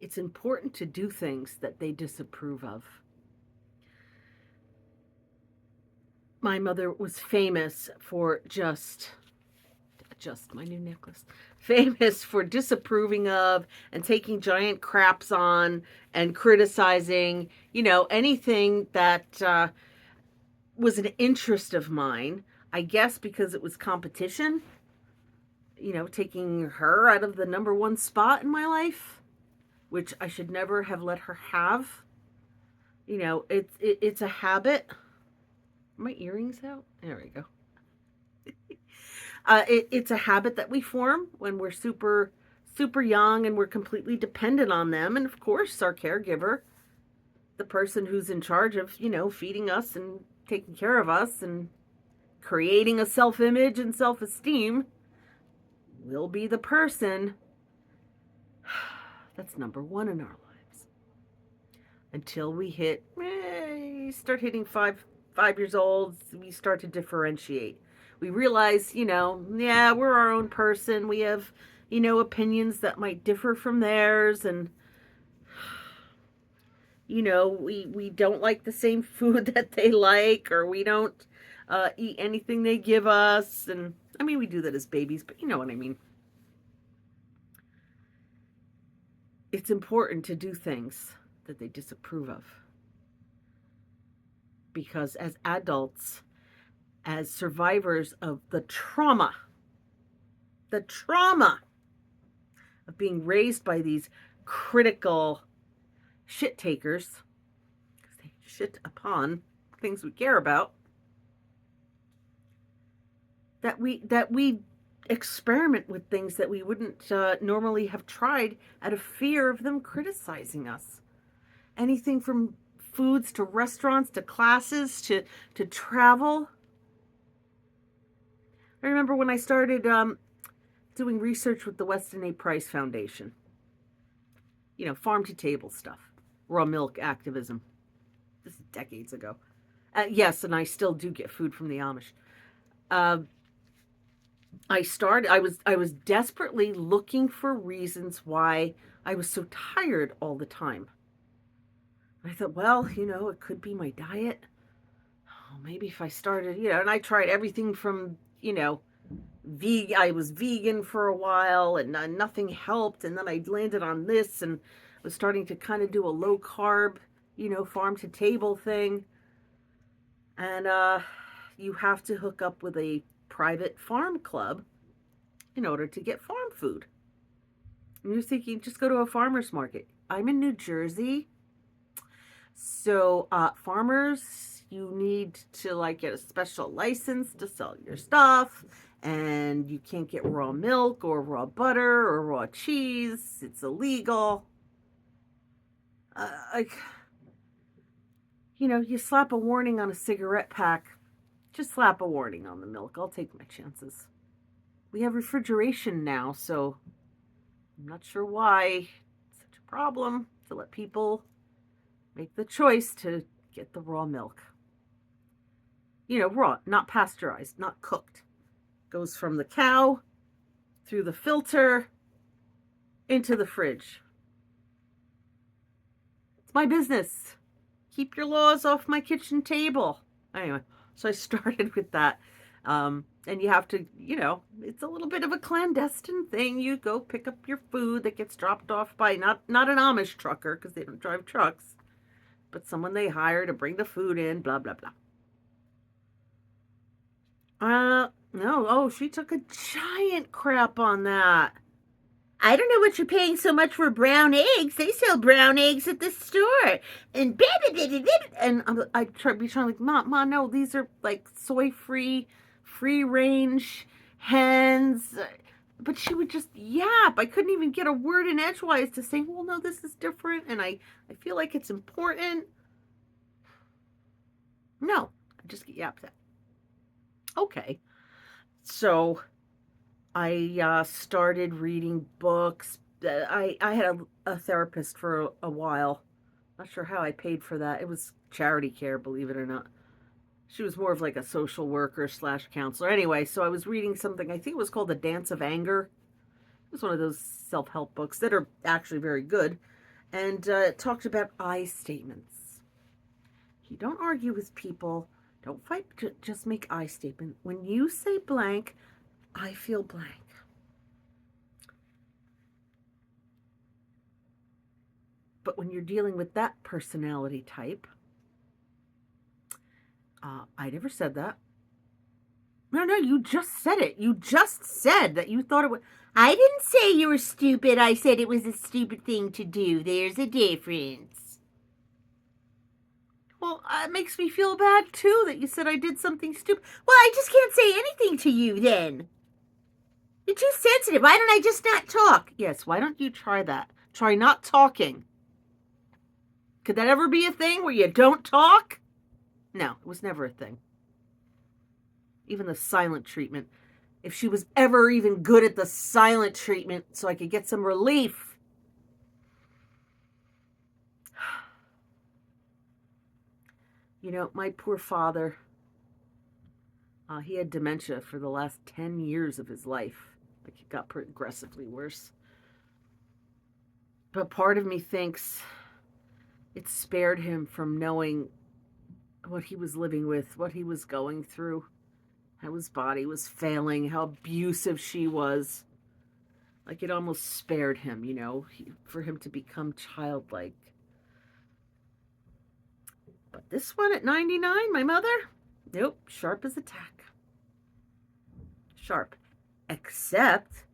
It's important to do things that they disapprove of. My mother was famous for just my new necklace. Famous for disapproving of and taking giant craps on and criticizing, anything that was an interest of mine. I guess because it was competition, taking her out of the number one spot in my life, which I should never have let her have. It's a habit. Are my earrings out? There we go. It's a habit that we form when we're super, super young and we're completely dependent on them. And of course, our caregiver, the person who's in charge of, feeding us and taking care of us and creating a self-image and self-esteem, will be the person that's number one in our lives. Until we start hitting five years old, we start to differentiate. We realize, we're our own person. We have, opinions that might differ from theirs. And, we don't like the same food that they like, or we don't eat anything they give us. And, we do that as babies, but you know what I mean. It's important to do things that they disapprove of. Because as adults, as survivors of the trauma of being raised by these critical shit takers, because they shit upon things we care about, that we experiment with things that we wouldn't normally have tried out of fear of them criticizing us. Anything from foods to restaurants to classes to travel. I remember when I started doing research with the Weston A. Price Foundation. Farm to table stuff. Raw milk activism. This is decades ago. Yes, and I still do get food from the Amish. I was desperately looking for reasons why I was so tired all the time. I thought, well, it could be my diet. Oh, maybe if I started, and I tried everything from, I was vegan for a while and nothing helped. And then I landed on this and was starting to kind of do a low carb, farm to table thing. And you have to hook up with a private farm club in order to get farm food. And you're thinking, just go to a farmer's market. I'm in New Jersey. So farmers, you need to get a special license to sell your stuff, and you can't get raw milk or raw butter or raw cheese. It's illegal. You slap a warning on a cigarette pack. Just slap a warning on the milk. I'll take my chances. We have refrigeration now, so I'm not sure why it's such a problem to let people make the choice to get the raw milk. Raw, not pasteurized, not cooked. Goes from the cow through the filter into the fridge. It's my business. Keep your laws off my kitchen table. Anyway, so I started with that. And you have to, it's a little bit of a clandestine thing. You go pick up your food that gets dropped off by not an Amish trucker, because they don't drive trucks, but someone they hire to bring the food in, blah, blah, blah. No. Oh, she took a giant crap on that. I don't know what you're paying so much for brown eggs. They sell brown eggs at the store. And I try like, Mom, no, these are soy-free, free-range hens. But she would just yap. I couldn't even get a word in edgewise to say, well, no, this is different, and I feel like it's important. No, I just get yapped at. Okay. So I started reading books. I had a therapist for a while. Not sure how I paid for that. It was charity care, believe it or not. She was more of a social worker / counselor. Anyway, so I was reading something, I think it was called The Dance of Anger. It was one of those self-help books that are actually very good. And it talked about I statements. You don't argue with people. Don't fight. Just make I statement. When you say blank, I feel blank. But when you're dealing with that personality type, I never said that. No, you just said it. You just said that you thought it was. I didn't say you were stupid. I said it was a stupid thing to do. There's a difference. Well, it makes me feel bad, too, that you said I did something stupid. Well, I just can't say anything to you, then. You're too sensitive. Why don't I just not talk? Yes, why don't you try that? Try not talking. Could that ever be a thing where you don't talk? No, it was never a thing. Even the silent treatment. If she was ever even good at the silent treatment so I could get some relief. You know, my poor father, he had dementia for the last 10 years of his life. Like, it got progressively worse. But part of me thinks it spared him from knowing what he was living with, what he was going through, how his body was failing, how abusive she was. Like, it almost spared him, you know, for him to become childlike. But this one at 99, my mother, nope, sharp as a tack. Sharp. Except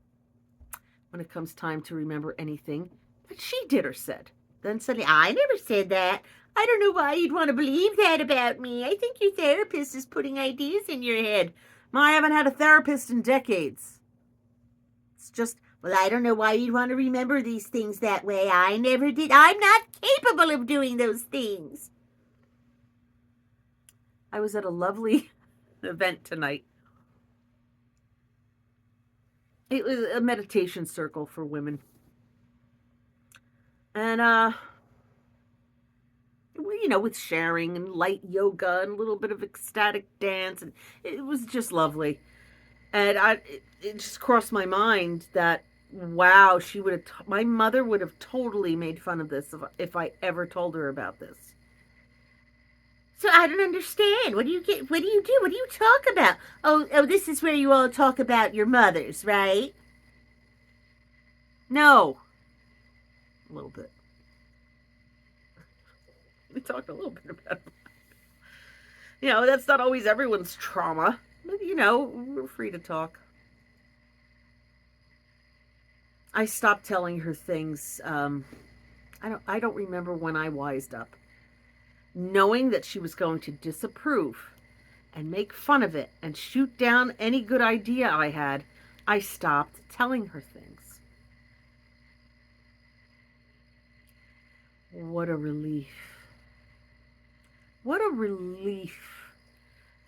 when it comes time to remember anything that she did or said. Then suddenly, I never said that. I don't know why you'd want to believe that about me. I think your therapist is putting ideas in your head. I haven't had a therapist in decades. It's just, well, I don't know why you'd want to remember these things that way. I never did. I'm not capable of doing those things. I was at a lovely event tonight. It was a meditation circle for women. And, you know, with sharing and light yoga and a little bit of ecstatic dance. And it was just lovely. And it just crossed my mind that, wow, my mother would have totally made fun of this if I ever told her about this. So I don't understand. What do you do? What do you talk about? Oh, this is where you all talk about your mothers, right? No. A little bit. We talked a little bit about it. You know, that's not always everyone's trauma. But, you know, we're free to talk. I stopped telling her things. I don't remember when I wised up. Knowing that she was going to disapprove and make fun of it and shoot down any good idea I had, I stopped telling her things. What a relief. What a relief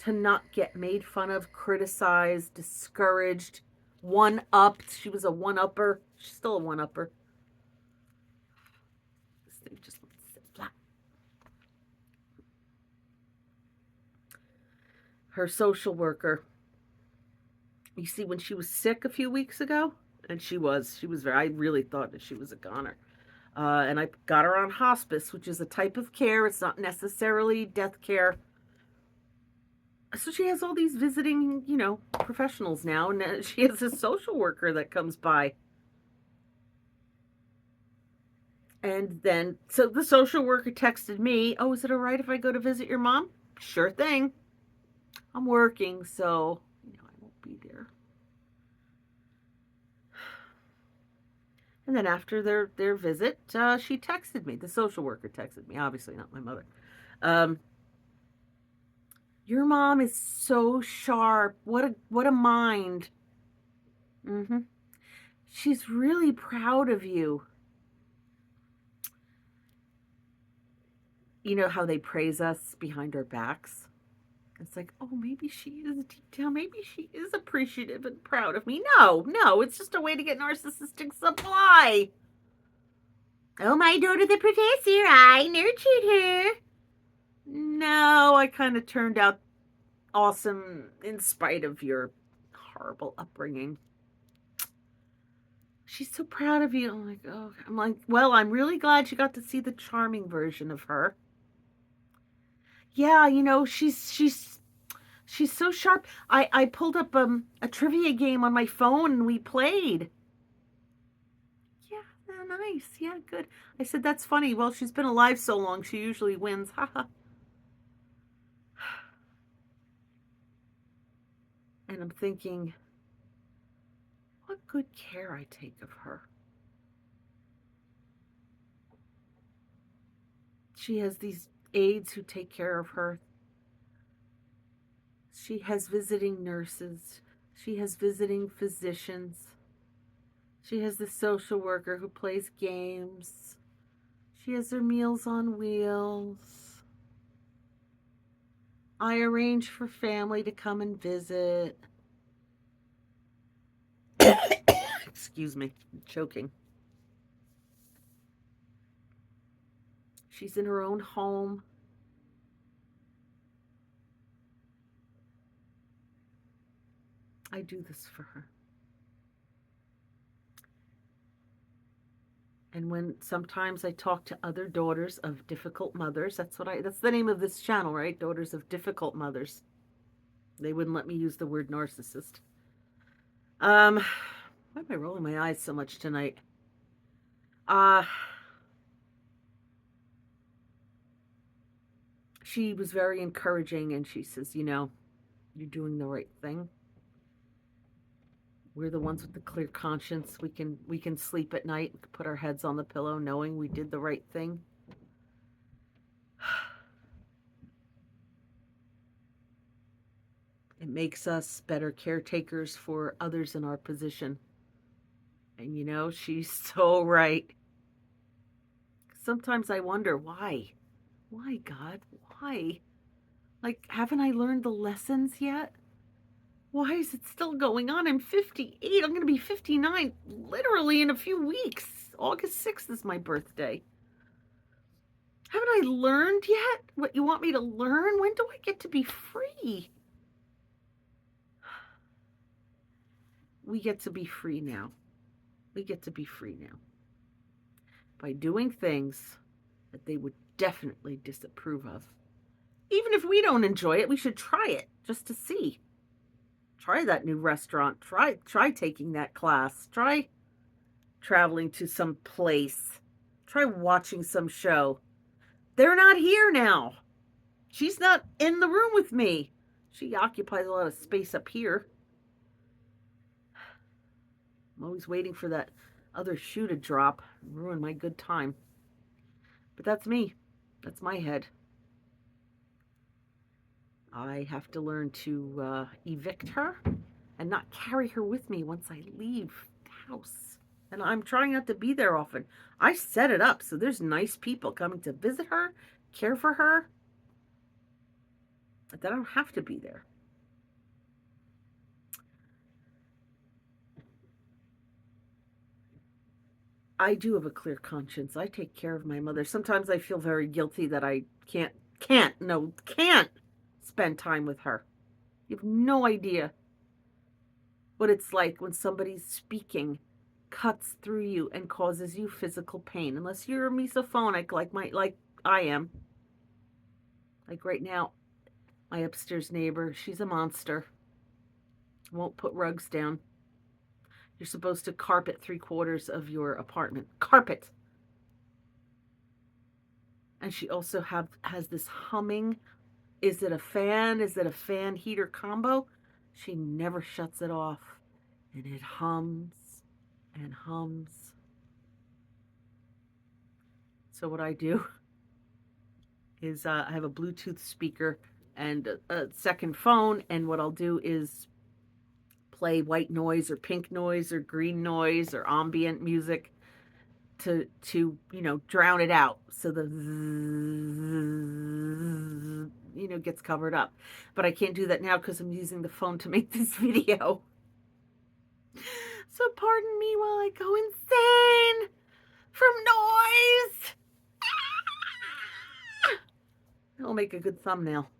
to not get made fun of, criticized, discouraged, one-upped. She was a one-upper. She's still a one-upper. This thing just sit flat. Her social worker, you see, when she was sick a few weeks ago, and she was very, I really thought that she was a goner. And I got her on hospice, which is a type of care. It's not necessarily death care. So she has all these visiting, you know, professionals now, and she has a social worker that comes by. And then, so the social worker texted me, oh, is it all right if I go to visit your mom? Sure thing. I'm working, so, you know, I won't be there. And then after their visit, she texted me. The social worker texted me, obviously not my mother. Your mom is so sharp. What a mind. She's really proud of you. You know how they praise us behind our backs? It's like, oh, maybe she is deep down. Maybe she is appreciative and proud of me. No, it's just a way to get narcissistic supply. Oh, my daughter, the professor, I nurtured her. No, I kind of turned out awesome in spite of your horrible upbringing. she's so proud of you. I'm like, oh, I'm like, well, I'm really glad you got to see the charming version of her. Yeah, she's so sharp. I pulled up a trivia game on my phone and we played. Yeah, nice. Yeah, good. I said that's funny. Well, she's been alive so long, she usually wins. Haha. And I'm thinking, what good care I take of her. She has these aides who take care of her. She has visiting nurses. She has visiting physicians. She has the social worker who plays games. She has her Meals on Wheels. I arrange for family to come and visit. Excuse me, I'm choking. She's in her own home. I do this for her. And when sometimes I talk to other daughters of difficult mothers, that's the name of this channel, right? Daughters of difficult mothers. They wouldn't let me use the word narcissist. Why am I rolling my eyes so much tonight? She was very encouraging, and she says, you're doing the right thing. We're the ones with the clear conscience. We can sleep at night, put our heads on the pillow knowing we did the right thing. It makes us better caretakers for others in our position. And she's so right. Sometimes I wonder, why? Why, God? Why? Like, haven't I learned the lessons yet? Why is it still going on? I'm 58. I'm going to be 59 literally in a few weeks. August 6th is my birthday. Haven't I learned yet what you want me to learn? When do I get to be free? We get to be free now. We get to be free now. By doing things that they would definitely disapprove of. Even if we don't enjoy it, we should try it just to see. Try that new restaurant. Try taking that class. Try traveling to some place. Try watching some show. They're not here now. She's not in the room with me. She occupies a lot of space up here. I'm always waiting for that other shoe to drop and ruin my good time. But that's me. That's my head. I have to learn to evict her and not carry her with me once I leave the house. And I'm trying not to be there often. I set it up so there's nice people coming to visit her, care for her, that I don't have to be there. I do have a clear conscience. I take care of my mother. Sometimes I feel very guilty that I can't spend time with her. You have no idea what it's like when somebody's speaking cuts through you and causes you physical pain. Unless you're a misophonic like I am. Like right now, my upstairs neighbor, she's a monster. Won't put rugs down. You're supposed to carpet 3/4 of your apartment. Carpet. And she also has this humming. Is it a fan? Is it a fan heater combo? She never shuts it off. And it hums and hums. So what I do is I have a Bluetooth speaker and a second phone. And what I'll do is play white noise or pink noise or green noise or ambient music to drown it out, so the gets covered up. But I can't do that now because I'm using the phone to make this video. So pardon me while I go insane from noise. It'll make a good thumbnail.